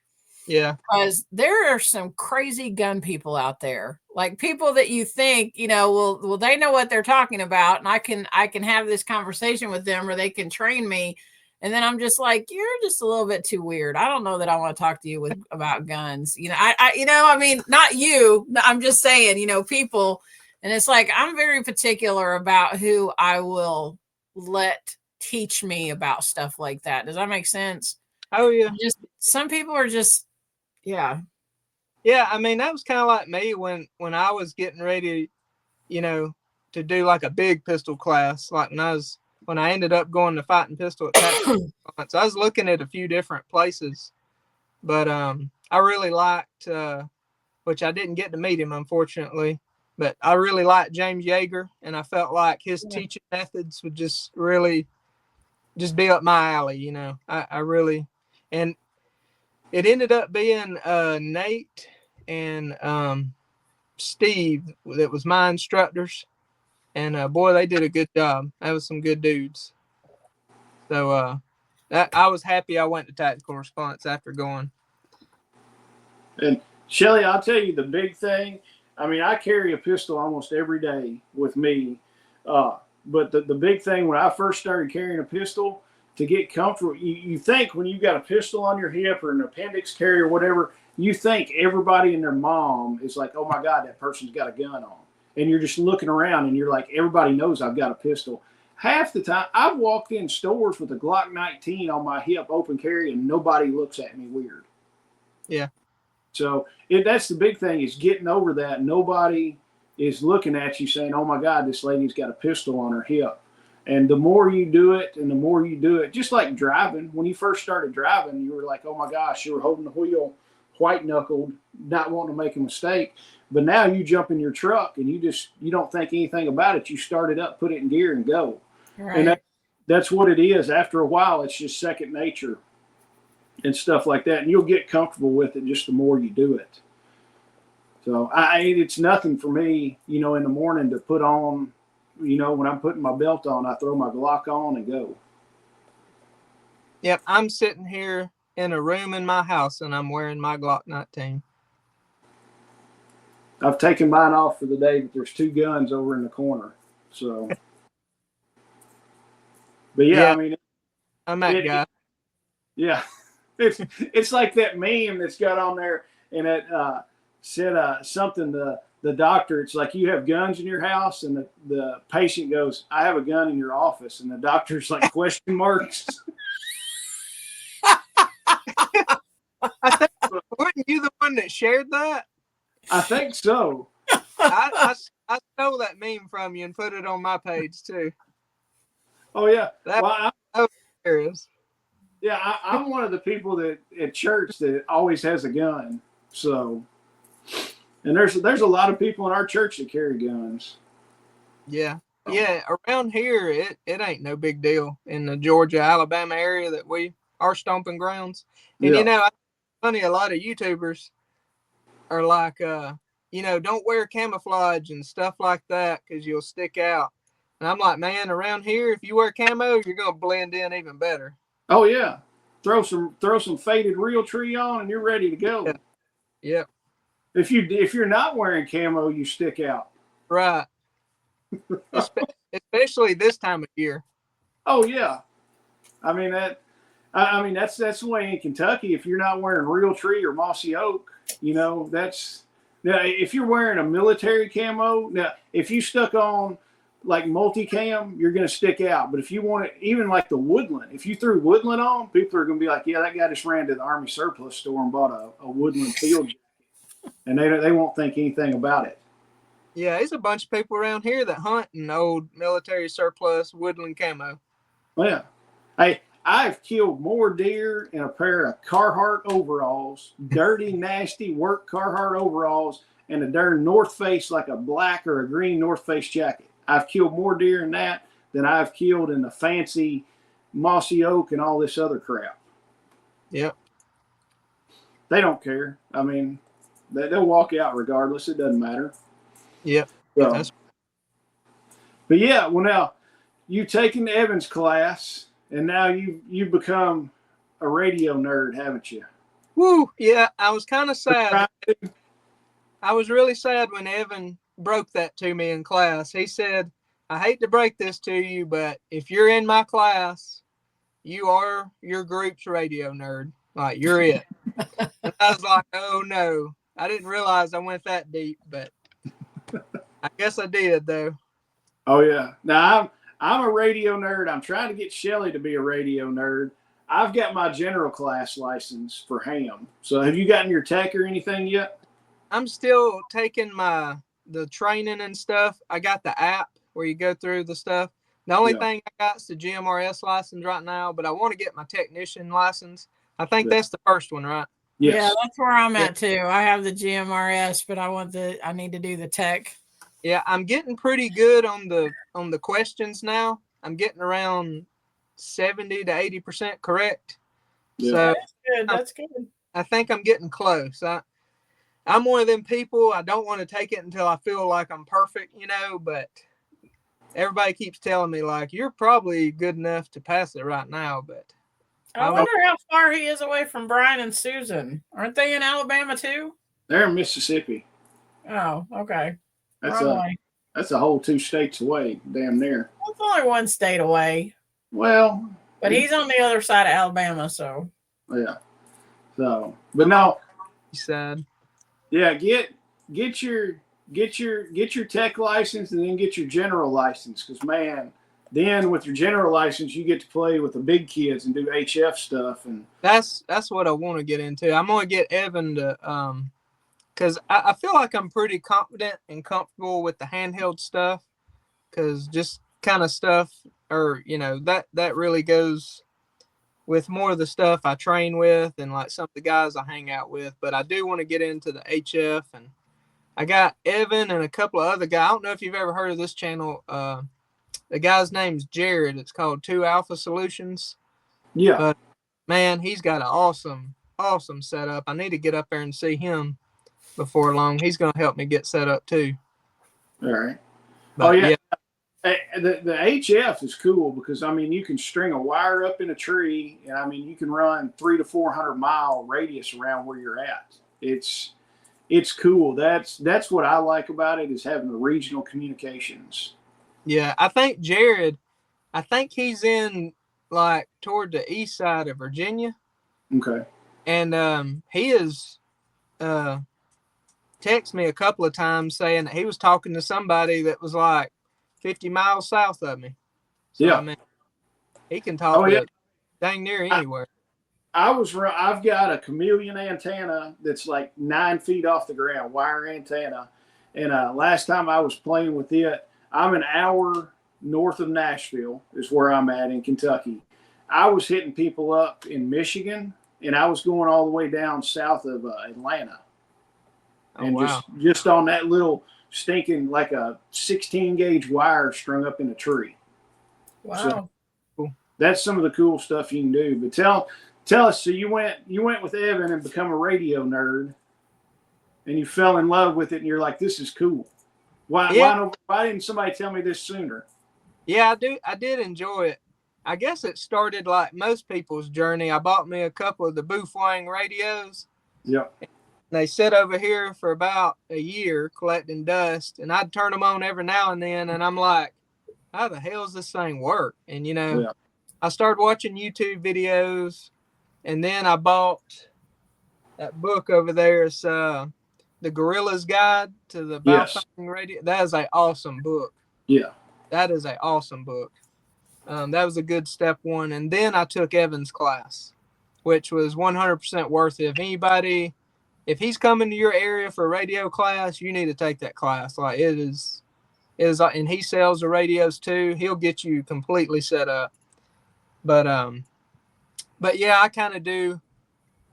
Yeah. Because there are some crazy gun people out there, like people that you think, well, they know what they're talking about, and I can have this conversation with them, or they can train me. And then I'm just like, you're just a little bit too weird. I don't know that I want to talk to you about guns. I mean, not you. I'm just saying, people. And it's like, I'm very particular about who I will let teach me about stuff like that. Does that make sense? Oh, yeah. Just some people are just, yeah. Yeah, I mean, that was kind of like me when I was getting ready, to do like a big pistol class. Like when I ended up going to fighting pistol at tactical response, I was looking at a few different places. But I really liked, which I didn't get to meet him, unfortunately, but I really liked James Yeager, and I felt like his teaching methods would just really just be up my alley, I really, and it ended up being Nate and Steve that was my instructors, and boy, they did a good job. That was some good dudes. So I was happy I went to tactical response after going. And Shelly, I'll tell you the big thing. I mean, I carry a pistol almost every day with me. But the big thing when I first started carrying a pistol, to get comfortable, you think when you've got a pistol on your hip or an appendix carry or whatever, you think everybody and their mom is like, oh my God, that person's got a gun on. And you're just looking around and you're like, everybody knows I've got a pistol. Half the time, I've walked in stores with a Glock 19 on my hip, open carry, and nobody looks at me weird. Yeah. So that's the big thing, is getting over that. Nobody is looking at you saying, oh my God, this lady's got a pistol on her hip. And the more you do it, just like driving, when you first started driving, you were like, oh my gosh, you were holding the wheel, white knuckled, not wanting to make a mistake. But now you jump in your truck and you don't think anything about it. You start it up, put it in gear, and go. Right. And that's what it is. After a while, it's just second nature and stuff like that. And you'll get comfortable with it just the more you do it. So it's nothing for me, in the morning to put on, when I'm putting my belt on, I throw my Glock on and go. Yep. I'm sitting here in a room in my house and I'm wearing my Glock 19. I've taken mine off for the day, but there's 2 guns over in the corner. So, but yeah, I mean, I'm that guy. Yeah. It's like that meme that's got on there, and it said something, the doctor, it's like you have guns in your house, and the patient goes, "I have a gun in your office," and the doctor's like question marks. I think, weren't you the one that shared that? I think so. I stole that meme from you and put it on my page too. Oh yeah. That Well, was hilarious. yeah, I'm one of the people that at church that always has a gun. So, and there's a lot of people in our church that carry guns. Yeah. Yeah. Around here, it ain't no big deal in the Georgia, Alabama area that we are stomping grounds. And Yeah. you know, funny, a lot of YouTubers are like, you know, don't wear camouflage and stuff like that because you'll stick out. And I'm like, man, around here, if you wear camo, you're gonna blend in even better. Oh yeah. Throw some faded real tree on, and you're ready to go. Yeah. Yep. If you're not wearing camo, you stick out. Right. Especially this time of year. Oh yeah. I mean that's the way in Kentucky. If you're not wearing real tree or mossy oak, you know, that's now if you're wearing a military camo, now if you stuck on like multicam, you're gonna stick out. But if you want it, even like the woodland, if you threw woodland on, people are gonna be like, yeah, that guy just ran to the Army surplus store and bought a woodland field jacket. And they won't think anything about it. Yeah, there's a bunch of people around here that hunt in old military surplus woodland camo. Yeah. Hey, I've killed more deer in a pair of Carhartt overalls, dirty, nasty work Carhartt overalls, and a darn North Face, like a black or a green North Face jacket. I've killed more deer in that than I've killed in the fancy mossy oak and all this other crap. Yep. They don't care. I mean, they'll walk out regardless. It doesn't matter. Yep. So, but yeah, well now you've taken Evan's class and now you've become a radio nerd, haven't you? Woo! Yeah, I was kind of sad. I was really sad when Evan broke that to me in class. He said, I hate to break this to you, but if you're in my class, you are your group's radio nerd. Like, you're it. And I was like, oh no. I didn't realize I went that deep, but I guess I did though. Oh yeah. Now I'm a radio nerd. I'm trying to get Shelly to be a radio nerd. I've got my general class license for ham. So have you gotten your tech or anything yet? I'm still taking the training and stuff. I got the app where you go through the stuff. The only thing I got is the GMRS license right now, but I want to get my technician license. I think that's the first one, right? Yes. Yeah, that's where I'm at too. I have the GMRS, but I need to do the tech. Yeah, I'm getting pretty good on the questions now. I'm getting around 70 to 80% correct. Yeah. So that's good. That's good. I think I'm getting close. I'm one of them people, I don't want to take it until I feel like I'm perfect, you know, but everybody keeps telling me like, you're probably good enough to pass it right now, but I wonder how far he is away from Brian and Susan. Aren't they in Alabama too? They're in Mississippi. Oh, okay. That's a whole 2 states away, damn near. It's only 1 state away. Well, but he's on the other side of Alabama, so yeah. So, but no, he's sad. Yeah, get your tech license and then get your general license, because man, then with your general license you get to play with the big kids and do HF stuff, and that's what I want to get into. I'm gonna get Evan to because I feel like I'm pretty confident and comfortable with the handheld stuff, because just kind of stuff, or you know, that really goes with more of the stuff I train with and like some of the guys I hang out with. But I do want to get into the HF, and I got Evan and a couple of other guys. I don't know if you've ever heard of this channel. The guy's name's Jared. It's called 2 Alpha Solutions. Yeah. But man, he's got an awesome setup. I need to get up there and see him before long. He's going to help me get set up too. All right. But, yeah. The HF is cool because, I mean, you can string a wire up in a tree, and I mean, you can run 300 to 400 mile radius around where you're at. It's cool. That's what I like about it, is having the regional communications. Yeah, I think Jared, he's in like toward the east side of Virginia. Okay. And he is texted me a couple of times saying that he was talking to somebody that was like 50 miles south of me. So, Yeah. I mean, he can talk to dang near anywhere. I've got a chameleon antenna that's like 9 feet off the ground, wire antenna. And last time I was playing with it, I'm an hour north of Nashville is where I'm at in Kentucky. I was hitting people up in Michigan, and I was going all the way down south of Atlanta. And wow. just on that little stinking, like a 16 gauge wire strung up in a tree. Wow. So that's some of the cool stuff you can do. But tell us, so you went with Evan and become a radio nerd, and you fell in love with it, and you're like, this is cool. Why didn't somebody tell me this sooner? Yeah, I did enjoy it. I guess it started like most people's journey. I bought me a couple of the Boofwang radios. Yep. They sit over here for about a year collecting dust, and I'd turn them on every now and then, and I'm like, how the hell does this thing work? And, I started watching YouTube videos, and then I bought that book over there. It's The Gorilla's Guide to the Baofeng Radio. That is an awesome book. Yeah. That is an awesome book. That was a good step one. And then I took Evan's class, which was 100% worth it. If he's coming to your area for a radio class, you need to take that class. Like it is, and he sells the radios too. He'll get you completely set up. But yeah, I kind of do,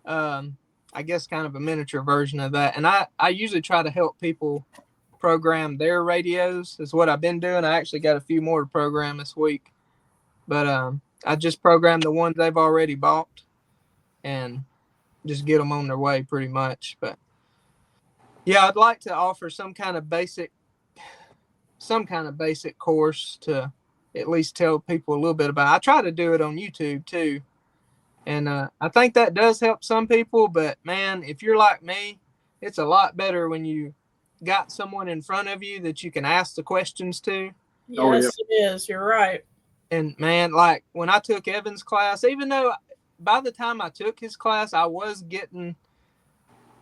I guess kind of a miniature version of that. And I usually try to help people program their radios is what I've been doing. I actually got a few more to program this week. But I just program the ones they've already bought and just get them on their way pretty much. But yeah, I'd like to offer some kind of basic course to at least tell people a little bit about it. I try to do it on YouTube too. And I think that does help some people. But man, if you're like me, it's a lot better when you got someone in front of you that you can ask the questions to. Yes, it is. You're right. And man, like when I took Evan's class, even though by the time I took his class, I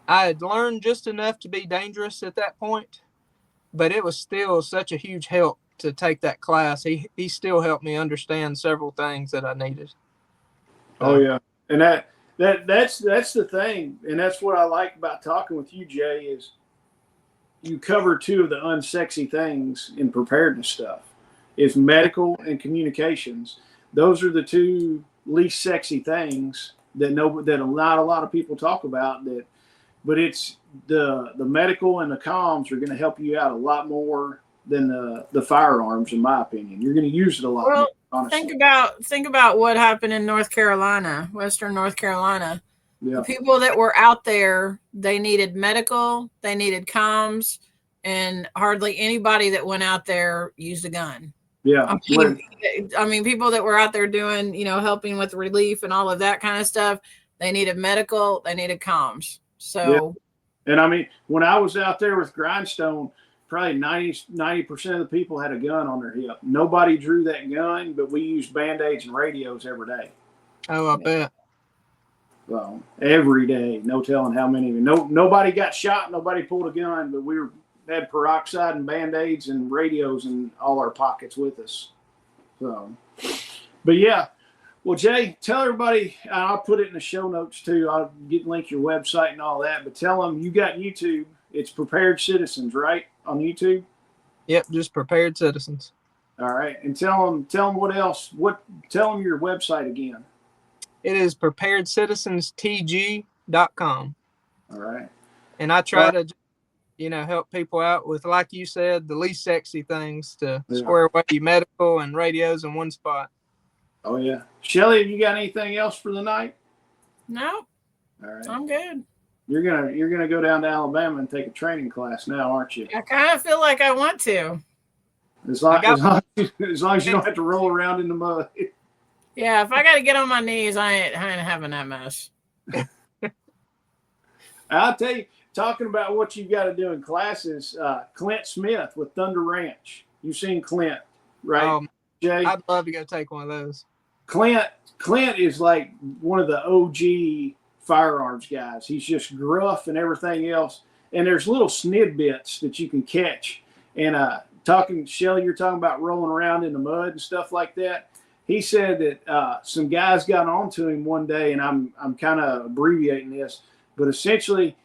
had learned just enough to be dangerous at that point, but it was still such a huge help to take that class. He still helped me understand several things that I needed. Oh yeah. And that's the thing. And that's what I like about talking with you, Jay, is you cover two of the unsexy things in preparedness stuff. Is medical and communications. Those are the two least sexy things that not a lot of people talk about. But it's the medical and the comms are going to help you out a lot more than the firearms, in my opinion. You're going to use it a lot. Well, more, think about what happened in North Carolina, Western North Carolina. Yeah. The people that were out there, they needed medical, they needed comms, and hardly anybody that went out there used a gun. Yeah. I mean, people that were out there doing, helping with relief and all of that kind of stuff, they needed medical, they needed comms. So, yeah. And I mean, when I was out there with Grindstone, probably 90% of the people had a gun on their hip. Nobody drew that gun, but we used Band-Aids and radios every day. Oh, I bet. Well, every day, no telling how many. Nobody got shot, nobody pulled a gun, but we had peroxide and Band-Aids and radios in all our pockets with us. So, but yeah. Well, Jay, tell everybody, I'll put it in the show notes too. I'll link your website and all that, but tell them you got YouTube. It's Prepared Citizens, right? On YouTube? Yep. Just Prepared Citizens. All right. And tell them what else, tell them your website again. It is preparedcitizenstg.com. All right. And I try to, help people out with, like you said, the least sexy things to square away medical and radios in one spot. Oh yeah. Shelly, have you got anything else for the night? No. All right. I'm good. You're gonna go down to Alabama and take a training class now, aren't you? I kind of feel like I want to. As long as you don't have to roll around in the mud. Yeah, if I got to get on my knees, I ain't having that mess. I'll tell you, talking about what you've got to do in classes, Clint Smith with Thunder Ranch. You've seen Clint, right, Jay? I'd love to go take one of those. Clint is like one of the OG firearms guys. He's just gruff and everything else. and there's little snidbits that you can catch. And Shelly, you're talking about rolling around in the mud and stuff like that. He said that some guys got onto him one day, and I'm kind of abbreviating this, but essentially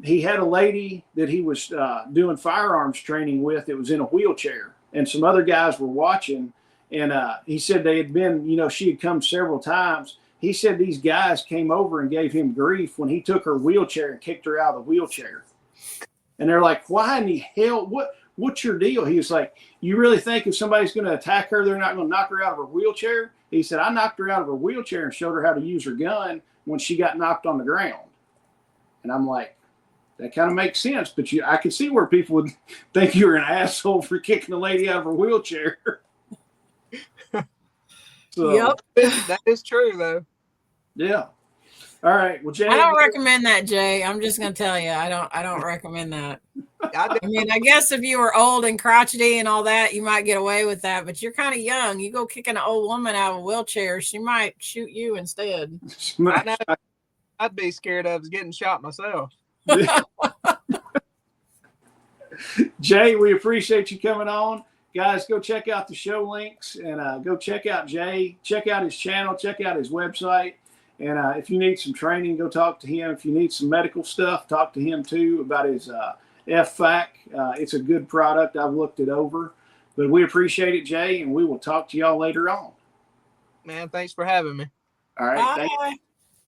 he had a lady that he was doing firearms training with that was in a wheelchair, and some other guys were watching. And he said they had been, she had come several times. He said these guys came over and gave him grief when he took her wheelchair and kicked her out of the wheelchair. And they're like, why in the hell? What's your deal? He was like, you really think if somebody's going to attack her, they're not going to knock her out of her wheelchair? He said, I knocked her out of her wheelchair and showed her how to use her gun when she got knocked on the ground. And I'm like, that kind of makes sense. But I could see where people would think you're an asshole for kicking a lady out of her wheelchair. So, yep. That is true, though. Yeah. All right. Well, Jay, I don't recommend that, Jay. I'm just going to tell you, I don't recommend that. I mean, I guess if you were old and crotchety and all that, you might get away with that, but you're kind of young. You go kicking an old woman out of a wheelchair, she might shoot you instead. I know. I'd be scared of getting shot myself. Jay, we appreciate you coming on. Guys, go check out the show links and go check out Jay. Check out his channel. Check out his website. And if you need some training, go talk to him. If you need some medical stuff, talk to him too about his FFAC. It's a good product. I've looked it over. But we appreciate it, Jay, and we will talk to y'all later on. Man, thanks for having me. All right. Bye. Thank you.